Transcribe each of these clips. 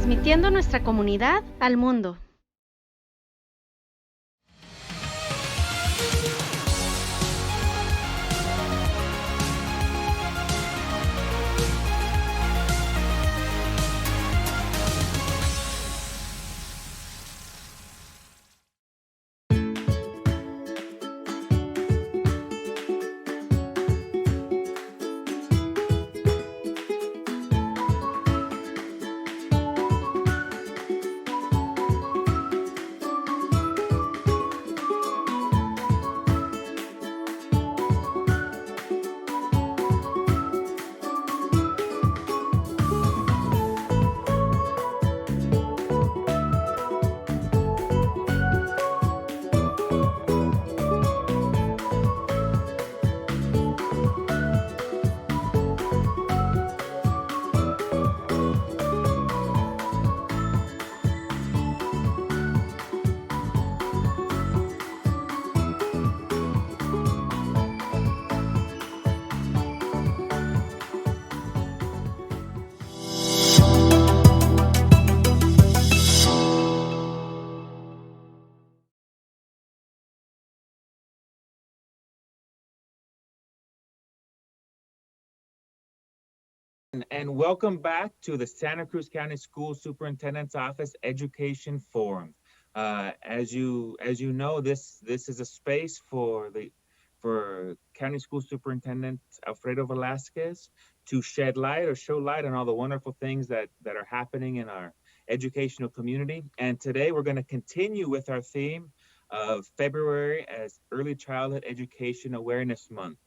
transmitiendo nuestra comunidad al mundo. And welcome back to the Santa Cruz County School Superintendent's Office Education Forum. As you know, this is a space for County School Superintendent Alfredo Velasquez to shed light or show light on all the wonderful things that are happening in our educational community. And today we're going to continue with our theme of February as Early Childhood Education Awareness Month.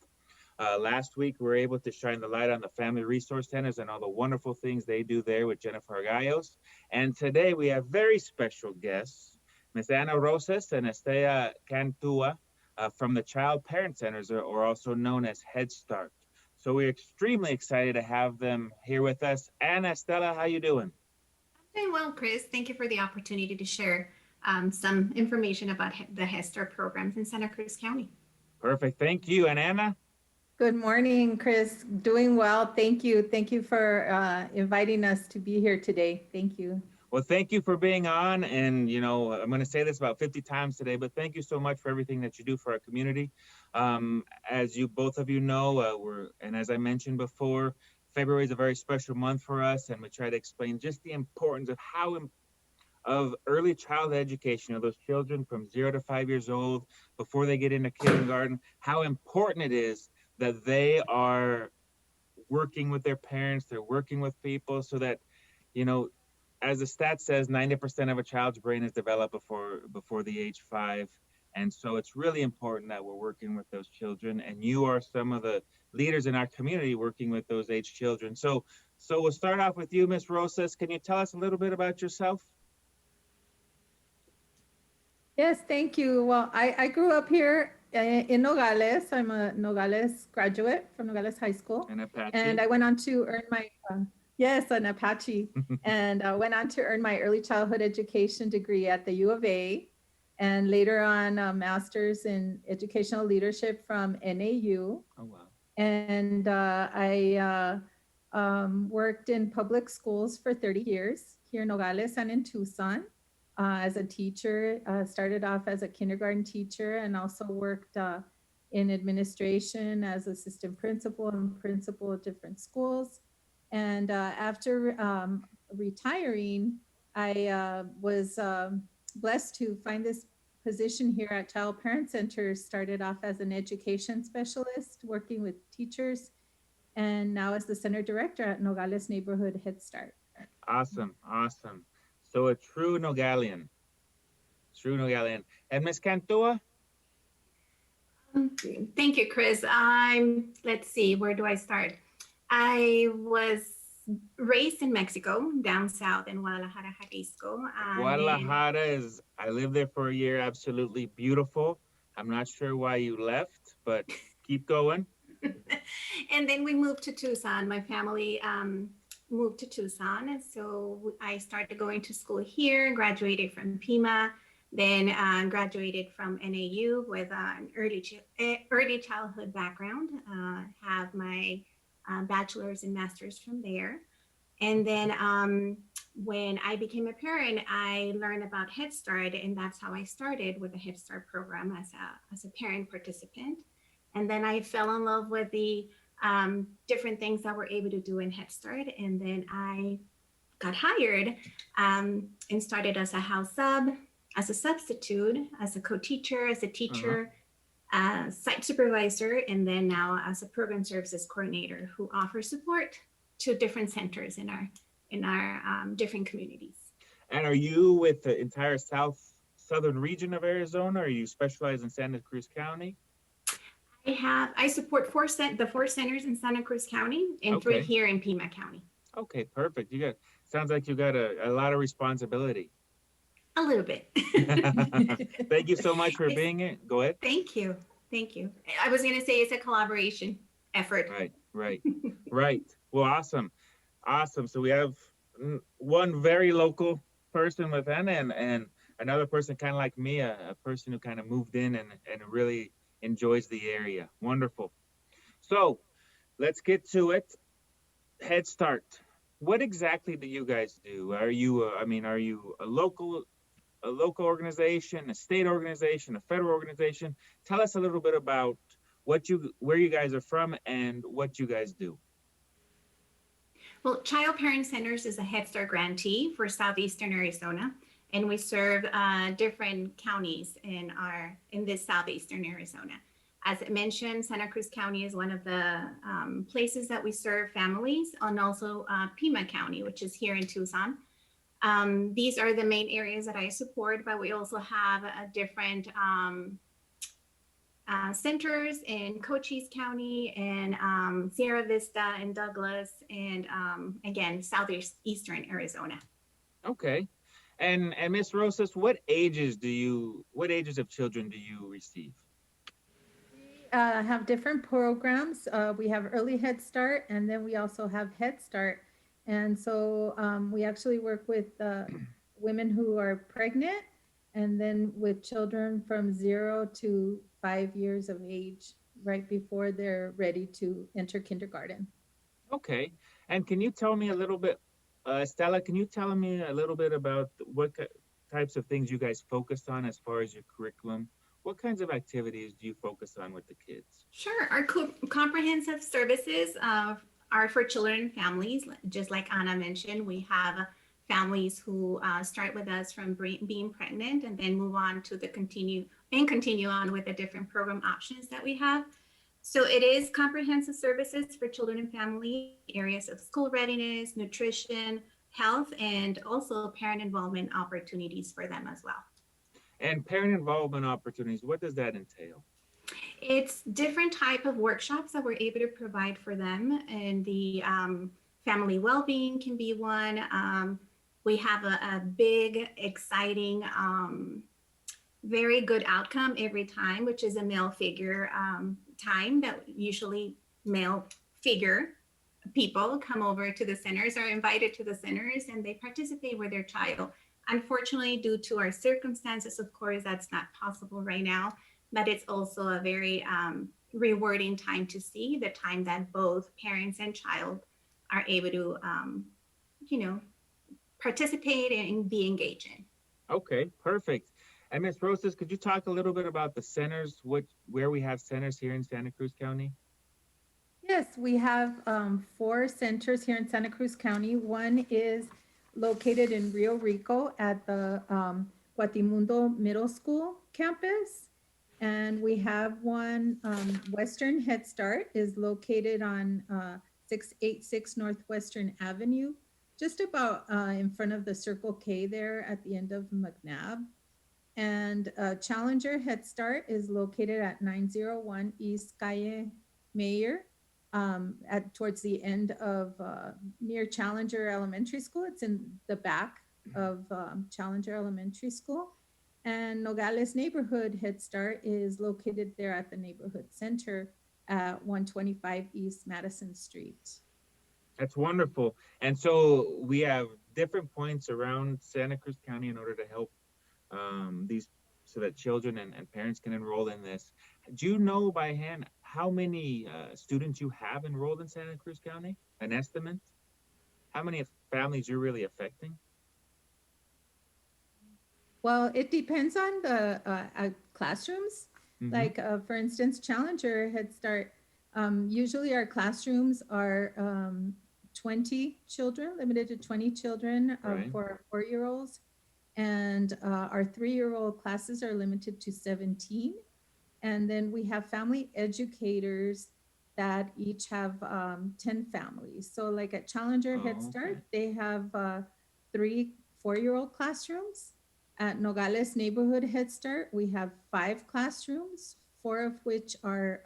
Last week, we were able to shine the light on the Family Resource Centers and all the wonderful things they do there with Jennifer Argayos. And today, we have very special guests, Ms. Ana Rosas and Estella Cantua from the Child Parent Centers, or also known as Head Start. So we're extremely excited to have them here with us. Ana, Estella, how you doing? I'm doing well, Chris. Thank you for the opportunity to share some information about the Head Start programs in Santa Cruz County. Perfect. Thank you. And Ana? Good morning, Chris. Doing well. Thank you. Thank you for inviting us to be here today. Thank you. Well, thank you for being on. And, you know, I'm going to say this about 50 times today, but thank you so much for everything that you do for our community. As you both of you know, and as I mentioned before, February is a very special month for us. And we try to explain just the importance of of early childhood education of those children from 0 to 5 years old, before they get into kindergarten, how important it is that they are working with their parents, they're working with people so that, you know, as the stat says, 90% of a child's brain is developed before the age 5. And so it's really important that we're working with those children. And you are some of the leaders in our community working with those age children. So we'll start off with you, Ms. Rosas. Can you tell us a little bit about yourself? Yes, thank you. Well, I grew up here in Nogales. I'm a Nogales graduate from Nogales High School. An Apache. And I went on to earn my, yes, an Apache. And I went on to earn my early childhood education degree at the U of A. And later on, a master's in educational leadership from NAU. Oh, wow. And I worked in public schools for 30 years here in Nogales and in Tucson. As a teacher, started off as a kindergarten teacher and also worked in administration as assistant principal and principal at different schools. And after retiring, I was blessed to find this position here at Child Parent Centers. Started off as an education specialist, working with teachers, and now as the center director at Nogales Neighborhood Head Start. Awesome, awesome. So a true Nogalian. And Ms. Cantua? Thank you, Chris. Let's see, where do I start? I was raised in Mexico, down south in Guadalajara, Jalisco. Guadalajara I lived there for a year, absolutely beautiful. I'm not sure why you left, but keep going. And then we moved to Tucson. My family moved to Tucson. And so I started going to school here, graduated from Pima, then graduated from NAU with an early childhood background, have my bachelor's and master's from there. And then when I became a parent, I learned about Head Start, and that's how I started with the Head Start program as a parent participant. And then I fell in love with the different things that we're able to do in Head Start. And then I got hired and started as a house sub, as a substitute, as a co-teacher, as a teacher, site supervisor, and then now as a program services coordinator who offers support to different centers in our different communities. And are you with the entire southern region of Arizona, or are you specialize in Santa Cruz County? I support the four centers in Santa Cruz County and three Okay. here in Pima County. Okay, perfect. Sounds like you got a lot of responsibility. A little bit. Thank you so much for being here. Go ahead. Thank you. Thank you. I was going to say it's a collaboration effort. Right. Well, awesome. So we have one very local person with Anna and another person kind of like me, a person who kind of moved in and really enjoys the area. Wonderful. So let's get to it. Head Start. What exactly do you guys do? Are you a local organization, a state organization, a federal organization? Tell us a little bit about where you guys are from and what you guys do. Well, Child Parent Centers is a Head Start grantee for Southeastern Arizona, and we serve different counties in this Southeastern Arizona. As I mentioned, Santa Cruz County is one of the places that we serve families, and also Pima County, which is here in Tucson. These are the main areas that I support, but we also have different centers in Cochise County and Sierra Vista and Douglas, and again, southeastern Arizona. Okay. And Miss Rosas, what ages of children do you receive? Have different programs. We have Early Head Start, and then we also have Head Start. And so we actually work with women who are pregnant, and then with children from 0 to 5 years of age, right before they're ready to enter kindergarten. Okay. And can you tell me a little bit, Estella, can you tell me a little bit about what types of things you guys focus on as far as your curriculum? What kinds of activities do you focus on with the kids? Sure. Our comprehensive services are for children and families. Just like Anna mentioned, we have families who start with us from being pregnant and then move on to continue on with the different program options that we have. So it is comprehensive services for children and family, areas of school readiness, nutrition, health, and also parent involvement opportunities for them as well. And parent involvement opportunities, what does that entail? It's different type of workshops that we're able to provide for them, and the family well-being can be one. We have a big, exciting, very good outcome every time, which is a male figure time that usually male figure people come over to the centers, are invited to the centers, and they participate with their child. Unfortunately, due to our circumstances, of course, that's not possible right now, but it's also a very rewarding time to see the time that both parents and child are able to, participate and be engaged in. Okay, perfect. And Ms. Rosas, could you talk a little bit about the centers, where we have centers here in Santa Cruz County? Yes, we have 4 centers here in Santa Cruz County. One is located in Rio Rico at the Guatimundo Middle School campus. And we have one, Western Head Start is located on 686 Northwestern Avenue, just about in front of the Circle K there at the end of McNabb. And Challenger Head Start is located at 901 East Calle Mayer, towards the end of near Challenger Elementary School. It's in the back of Challenger Elementary School. And Nogales Neighborhood Head Start is located there at the neighborhood center at 125 East Madison Street. That's wonderful. And so we have different points around Santa Cruz County in order to help these, so that children and parents can enroll in this. Do you know by hand how many students you have enrolled in Santa Cruz County? An estimate? How many families you're really affecting? Well, it depends on the classrooms. Mhm. Like, for instance, Challenger Head Start, usually our classrooms are 20 children, limited to 20 children Right. for 4-year-olds. And our 3-year-old classes are limited to 17. And then we have family educators that each have 10 families. So like at Challenger Head Oh, Start, okay. they have 3 4-year-old classrooms. At Nogales Neighborhood Head Start, we have 5 classrooms, 4 of which are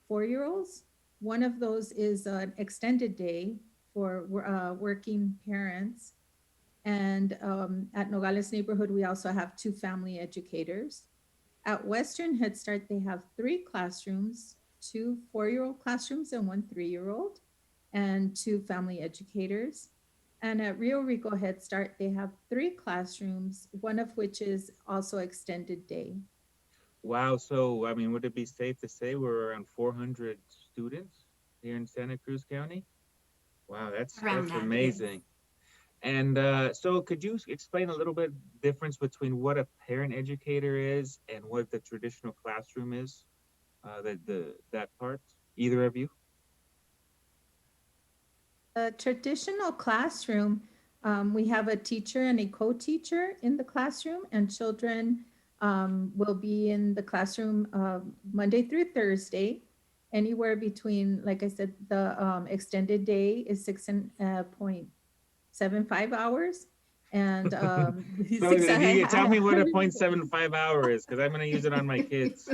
4-year-olds. One of those is an extended day for working parents. And at Nogales Neighborhood, we also have 2 family educators. At Western Head Start, they have 3 classrooms, 2 4-year-old classrooms and 1 3-year-old, and 2 family educators. And at Rio Rico Head Start, they have 3 classrooms, one of which is also extended day. Wow. So, I mean, would it be safe to say we're around 400 students here in Santa Cruz County? Wow, Around that's that, yes. amazing. And so, could you explain a little bit difference between what a parent educator is and what the traditional classroom is? That part, either of you? A traditional classroom, we have a teacher and a co-teacher in the classroom, and children will be in the classroom Monday through Thursday, anywhere between, like I said, the extended day is 6.75 hours, and So, six. if you tell me what a 0.75 hour is, because I'm going to use it on my kids.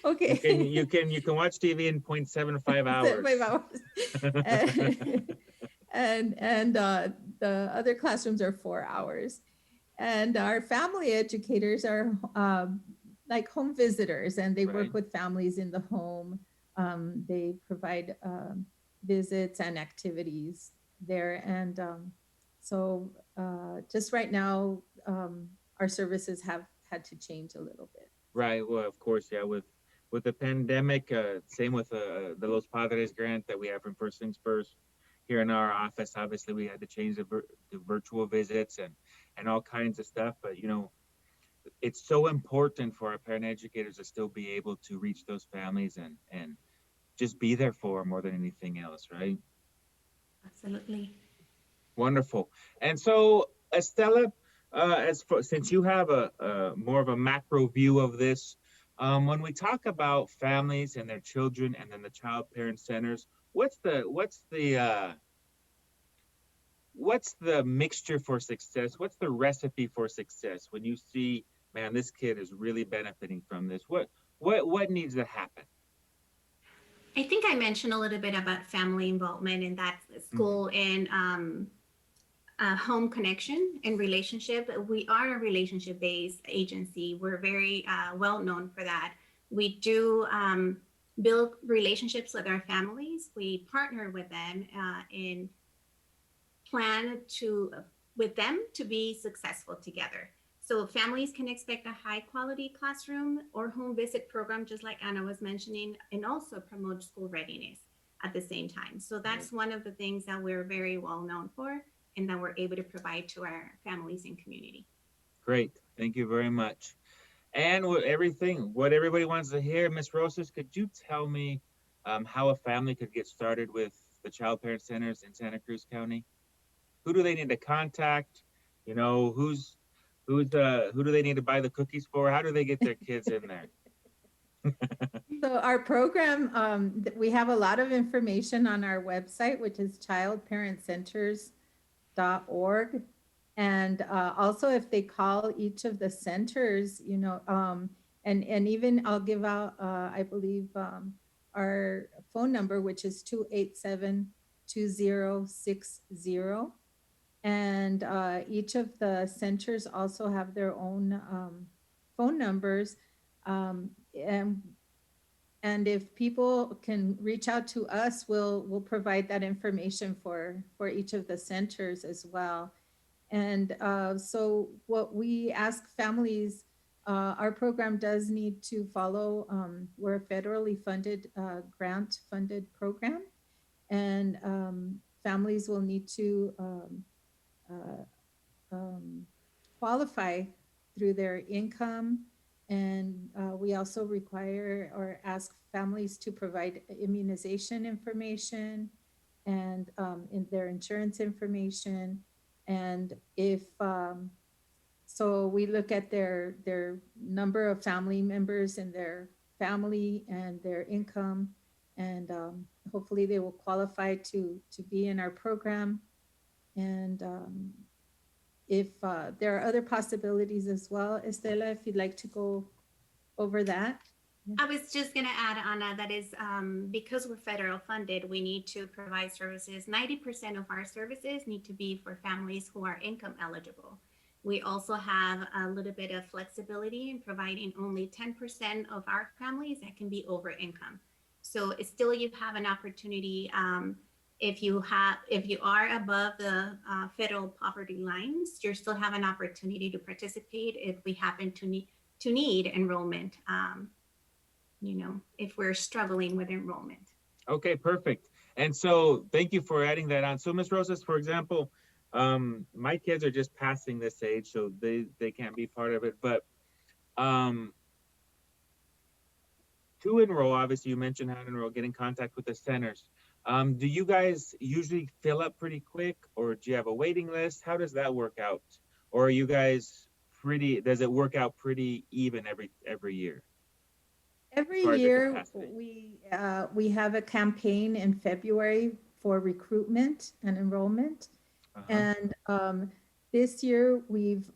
Okay. You can watch TV in 0.75 hours. 5 hours. And the other classrooms are 4 hours. And our family educators are like home visitors, and they Right. work with families in the home. They provide visits and activities there. And so just right now, our services have had to change a little bit. Right. Well, of course, yeah. With the pandemic, same with the Los Padres grant that we have from First Things First here in our office. Obviously, we had to change the virtual visits and all kinds of stuff. But it's so important for our parent educators to still be able to reach those families and just be there for them more than anything else, right? Absolutely. Wonderful. And so, Estella, since you have a more of a macro view of this, when we talk about families and their children, and then the child parent centers, what's the mixture for success? What's the recipe for success when you see, man, this kid is really benefiting from this? What needs to happen? I think I mentioned a little bit about family involvement in that Mhm. school and home connection and relationship. We are a relationship based agency. We're very well known for that. We do build relationships with our families. We partner with them and plan to with them to be successful together. So families can expect a high quality classroom or home visit program, just like Anna was mentioning, and also promote school readiness at the same time. So that's one of the things that we're very well known for and that we're able to provide to our families and community. Great. Thank you very much. And what everybody wants to hear, Miss Rosas, could you tell me how a family could get started with the child parent centers in Santa Cruz County? Who do they need to contact? Who do they need to buy the cookies for? How do they get their kids in there? So our program, we have a lot of information on our website, which is childparentcenters.org. And also, if they call each of the centers, and even I'll give out, I believe, our phone number, which is 287-2060. And each of the centers also have their own phone numbers. And if people can reach out to us, we'll provide that information for each of the centers as well. And so what we ask families, our program does need to follow, we're a federally funded, grant funded program. And families will need to uh, qualify through their income. And we also require or ask families to provide immunization information and in their insurance information. And if so we look at their number of family members and their family and their income, and hopefully they will qualify to be in our program. And if there are other possibilities as well, Estella, if you'd like to go over that. I was just going to add, Anna, that is because we're federal funded, we need to provide services. 90% of our services need to be for families who are income eligible. We also have a little bit of flexibility in providing only 10% of our families that can be over income. So it's still, you have an opportunity if you are above the federal poverty lines, you still have an opportunity to participate if we happen to need enrollment. You know, if we're struggling with enrollment. Okay, perfect. And so thank you for adding that on. So Ms. Rosas, for example, my kids are just passing this age, so they can't be part of it. But to enroll, obviously you mentioned how to enroll, get in contact with the centers. Do you guys usually fill up pretty quick, or do you have a waiting list? How does that work out? Or are you guys does it work out pretty even every year? Every year we have a campaign in February for recruitment and enrollment. And this year we've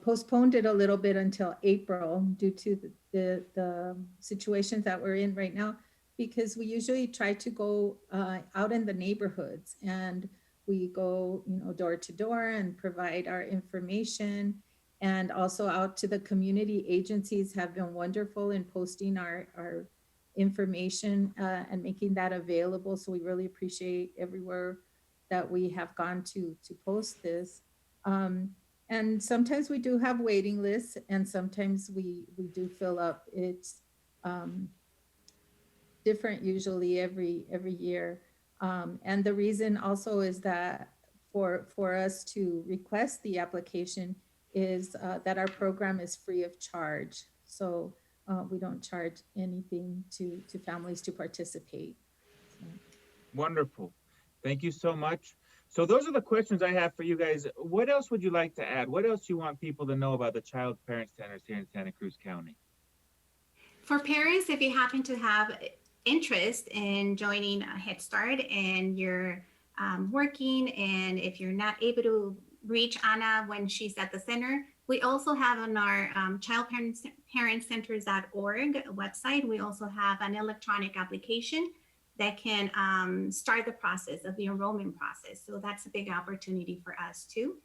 postponed it a little bit until April due to the situations that we're in right now, because we usually try to go out in the neighborhoods, and we go, you know, door to door and provide our information. And also out to the community agencies have been wonderful in posting our information and making that available. So we really appreciate everywhere that we have gone to post this. And sometimes we do have waiting lists, and sometimes we do fill up. It's different usually every year. And the reason also is that for us to request the application is that our program is free of charge. So we don't charge anything to families to participate. So. Wonderful. Thank you so much. So those are the questions I have for you guys. What else would you like to add? What else do you want people to know about the Child Parent Centers here in Santa Cruz County? For parents, if you happen to have interest in joining a Head Start and you're working, and if you're not able to reach Anna when she's at the center, we also have on our childparentcenters.org website, we also have an electronic application that can start the process of the enrollment process. So that's a big opportunity for us too.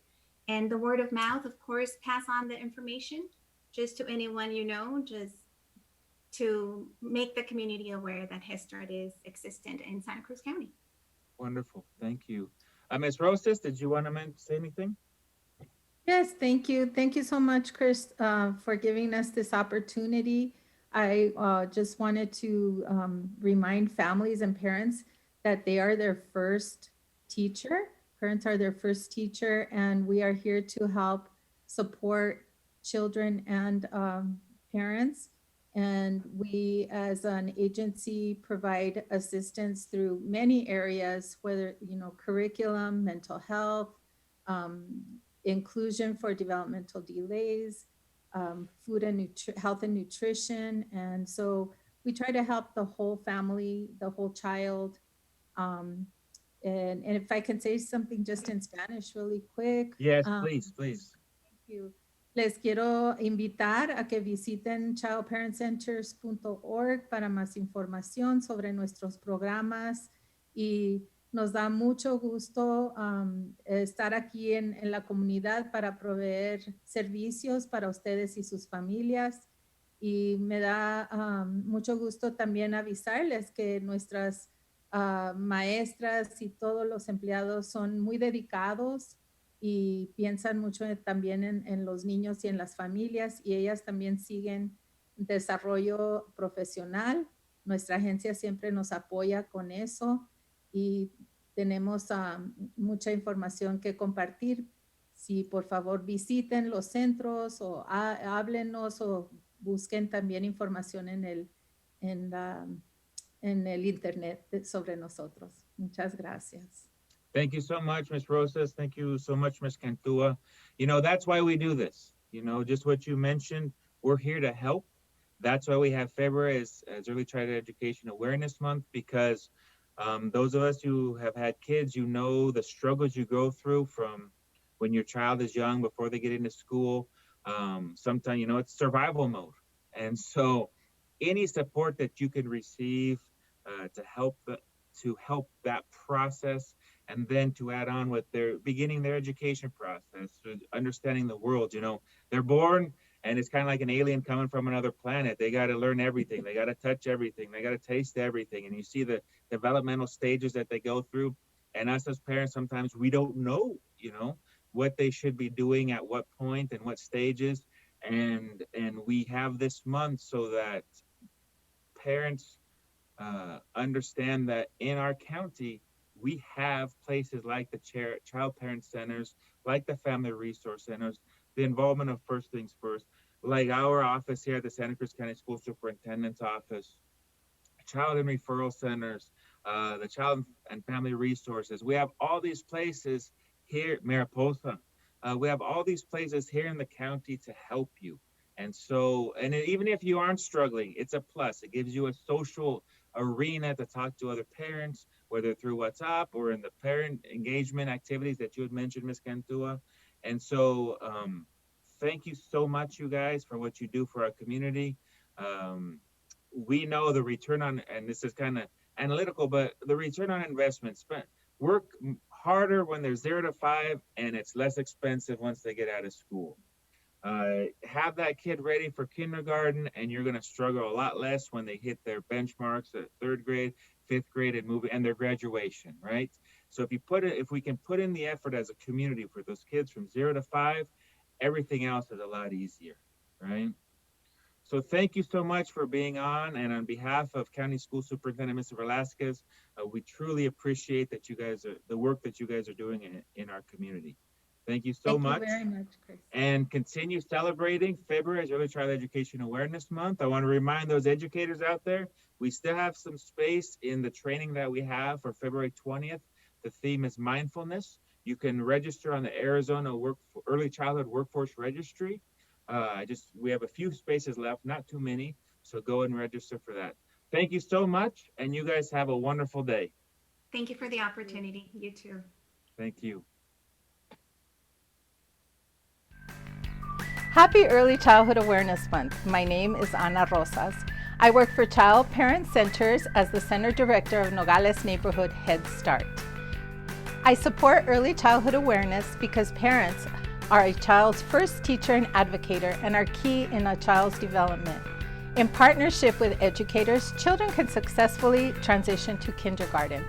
And the word of mouth, of course, pass on the information just to anyone you know, just to make the community aware that Head Start is existent in Santa Cruz County. Wonderful, thank you. Ms. Rosas, did you want to say anything? Yes, thank you. Thank you so much, Chris, for giving us this opportunity. I just wanted to remind families and parents that they are their first teacher. Parents are their first teacher, and we are here to help support children and parents. And we, as an agency, provide assistance through many areas, whether, you know, curriculum, mental health, inclusion for developmental delays, food and health and nutrition. And so we try to help the whole family, the whole child. And if I can say something just in Spanish really quick. Yes, please. Thank you. Les quiero invitar a que visiten childparentcenters.org para más información sobre nuestros programas, y nos da mucho gusto estar aquí en la comunidad para proveer servicios para ustedes y sus familias. Y me da mucho gusto también avisarles que nuestras maestras y todos los empleados son muy dedicados y piensan mucho también en los niños y en las familias, y ellas también siguen desarrollo profesional. Nuestra agencia siempre nos apoya con eso y tenemos mucha información que compartir. si por favor visiten los centros o háblenos o busquen también información en el internet sobre nosotros. Muchas gracias. Thank you so much, Ms. Rosas. Thank you so much, Ms. Cantua. You know, that's why we do this. You know, just what you mentioned, we're here to help. That's why we have February as Early Childhood Education Awareness Month, because those of us who have had kids, you know the struggles you go through from when your child is young before they get into school. Sometimes, you know, it's survival mode. And so any support that you can receive to help that process, and then to add on with their beginning their education process, understanding the world. You know, they're born and it's kind of like an alien coming from another planet. They got to learn everything. They got to touch everything. They got to taste everything. And you see the developmental stages that they go through. And us as parents, sometimes we don't know, you know, what they should be doing at what point and what stages. And we have this month so that parents understand that in our county, we have places like the child parent centers, like the family resource centers, the involvement of First Things First, like our office here at the Santa Cruz County School Superintendent's Office, child and referral centers, the child and family resources. We have all these places here, Mariposa. We have all these places here in the county to help you. And so, and even if you aren't struggling, it's a plus. It gives you a social arena to talk to other parents, whether through WhatsApp or in the parent engagement activities that you had mentioned, Ms. Cantua. And so, thank you so much, you guys, for what you do for our community. We know the return on, and this is kind of analytical, but the return on investment spent. Work harder when they're 0 to 5, and it's less expensive once they get out of school. Have that kid ready for kindergarten, and you're going to struggle a lot less when they hit their benchmarks at 3rd grade, 5th grade, and their graduation, right? So if we can put in the effort as a community for those kids from 0 to 5, everything else is a lot easier, right? So thank you so much for being on, and on behalf of County School Superintendent Mr. Velasquez, we truly appreciate that the work that you guys are doing in our community. Thank you so much. Thank you very much, Chris. And continue celebrating February as Early Childhood Education Awareness Month. I want to remind those educators out there, we still have some space in the training that we have for February 20th. The theme is mindfulness. You can register on the Arizona Early Childhood Workforce Registry. We have a few spaces left, not too many, so go and register for that. Thank you so much, and you guys have a wonderful day. Thank you for the opportunity. You too. Thank you. Happy Early Childhood Awareness Month. My name is Ana Rosas. I work for Child Parent Centers as the Center Director of Nogales Neighborhood Head Start. I support early childhood awareness because parents are a child's first teacher and advocator and are key in a child's development. In partnership with educators, children can successfully transition to kindergarten.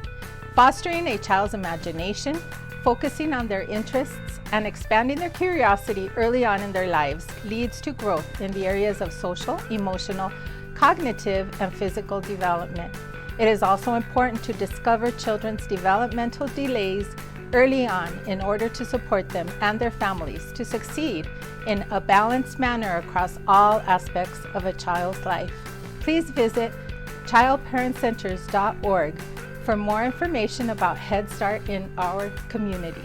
Fostering a child's imagination, focusing on their interests, and expanding their curiosity early on in their lives leads to growth in the areas of social, emotional, cognitive, and physical development. It is also important to discover children's developmental delays early on in order to support them and their families to succeed in a balanced manner across all aspects of a child's life. Please visit childparentcenters.org for more information about Head Start in our community.